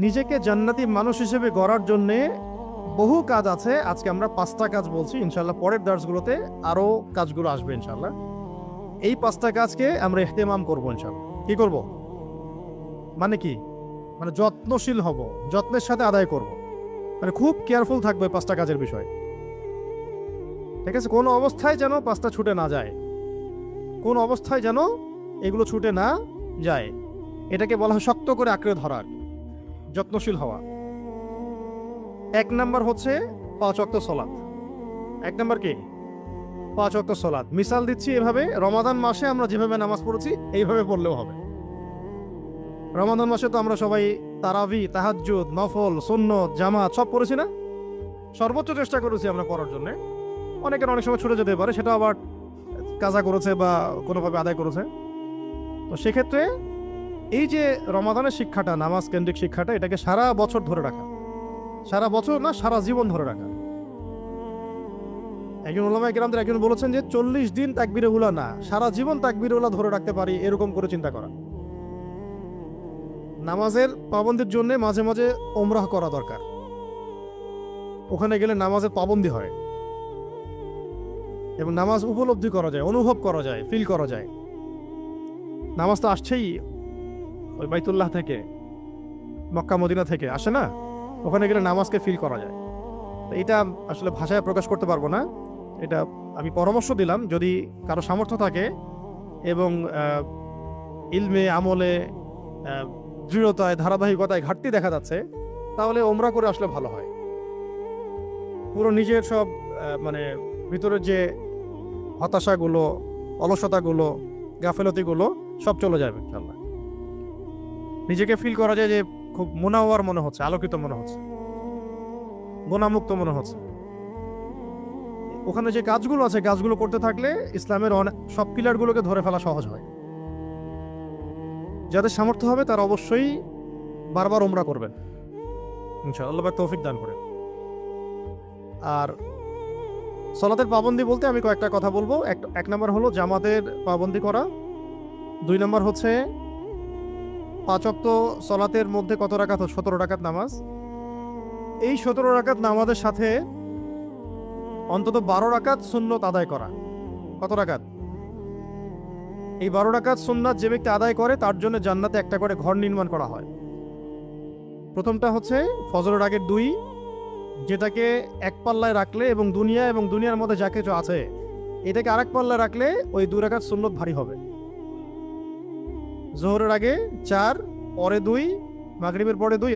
নিজেকে জান্নাতি মানুষ হিসেবে গড়ার জন্যে বহু কাজ আছে। আজকে আমরা 5টা কাজ বলছি, ইনশাল্লাহ পরের দার্সগুলোতে আরো কাজগুলো আসবে ইনশাল্লাহ। এই 5টা কাজকে আমরা ইহতেমাম করবো ইনশাল্লাহ। কি করব? মানে কি? মানে যত্নশীল হব, যত্নের সাথে আদায় করব, মানে খুব কেয়ারফুল থাকবে 5টা কাজের বিষয়। ঠিক আছে? কোনো অবস্থায় যেন 5টা ছুটে না যায়, কোন অবস্থায় যেন এগুলো ছুটে না যায়। এটাকে বলা হয় শক্ত করে আঁকড়ে ধরা, যত্নশীল হওয়া। 1 নাম্বার হচ্ছে 5 ওয়াক্ত সালাত। 1 নাম্বার কি? 5 ওয়াক্ত সালাত। মিসাল দিচ্ছি এভাবে, রমাদান মাসে আমরা যেভাবে নামাজ পড়েছি এইভাবে পড়লেও হবে। রমাদান মাসে তো আমরা সবাই তারাবি, তাহাজ্জুদ, নফল, সুন্নত, জামাত সব পড়েছি না? সর্বোচ্চ চেষ্টা করেছি আমরা পড়ার জন্য। অনেকের অনেক সময় ছুটে যেতে পারে, সেটা আবার কাজা করেছে বা কোনোভাবে আদায় করেছে। তো সেক্ষেত্রে এই যে রমাদানের শিক্ষাটা, নামাজ কেন্দ্রিক শিক্ষাটা, এটাকে সারা বছর ধরে রাখা, সারা বছর না সারা জীবন ধরে রাখা। একজন উলামায়ে কেরামদের একজন বলেছেন যে 40 দিন তাকবীরে উলা না, সারা জীবন তাকবীরে উলা ধরে রাখতে পারি, এরকম করে চিন্তা করা। নামাজের পাবন্দির জন্য মাঝে মাঝে ওমরাহ করা দরকার। ওখানে গেলে নামাজের পাবন্দি হয় এবং নামাজ উপলব্ধি করা যায়, অনুভব করা যায়, ফিল করা যায়। নামাজ তো আসছেই ওই বাইতুল্লাহ থেকে, মক্কা মদিনা থেকে আসে না? ওখানে গেলে নামাজকে ফিল করা যায়। এটা আসলে ভাষায় প্রকাশ করতে পারবো না। এটা আমি পরামর্শ দিলাম, যদি কারো সামর্থ্য থাকে এবং ইলমে, আমলে, দৃঢ়তায়, ধারাবাহিকতায় ঘাটতি দেখা যাচ্ছে, তাহলে ওমরা করে আসলে ভালো হয়। পুরো নিজের সব মানে ভিতরের যে হতাশাগুলো, অলসতাগুলো, গাফেলতিগুলো সব চলে যাবে ইনশাল্লাহ। নিজেকে ফিল করা যায় যে খুব মুনাওয়ার মনে হচ্ছে, আলোকিত মনে হচ্ছে, গুনাহমুক্ত মনে হচ্ছে। ওখানে যে কাজগুলো আছে, কাজগুলো করতে থাকলে ইসলামের সব পিলারগুলোকে ধরে ফেলা সহজ হয়। যাদের সামর্থ্য হবে তারা অবশ্যই বারবার ওমরা করবেন ইনশাআল্লাহ, আল্লাহ পাক তৌফিক দান করেন। আর সালাতের পাবন্দি বলতে আমি কয়েকটা কথা বলবো। 1 নাম্বার হলো জামাতের পাবন্দি করা। 2 নাম্বার হচ্ছে 5 ওয়াক্ত সালাতের মধ্যে কত রাকাত? 17 রাকাত নামাজ। এই 17 রাকাত নামাজের সাথে অন্তত 12 রাকাত সুন্নত আদায় করা। কত রাকাত? এই 12 রাকাত সুন্নাত যে ব্যক্তি আদায় করে তার জন্য জান্নাতে একটা করে ঘর নির্মাণ করা হয়। প্রথমটা হচ্ছে ফজরের আগের 2, যেটাকে এক পাল্লায় রাখলে এবং দুনিয়ার মধ্যে যা কিছু আছে এটাকে আরেক পাল্লায় রাখলে ওই 2 রাকাত সুন্নত ভারী হবে। জোহরের আগে 4, পরে 2, মাগরিবের পরে 2,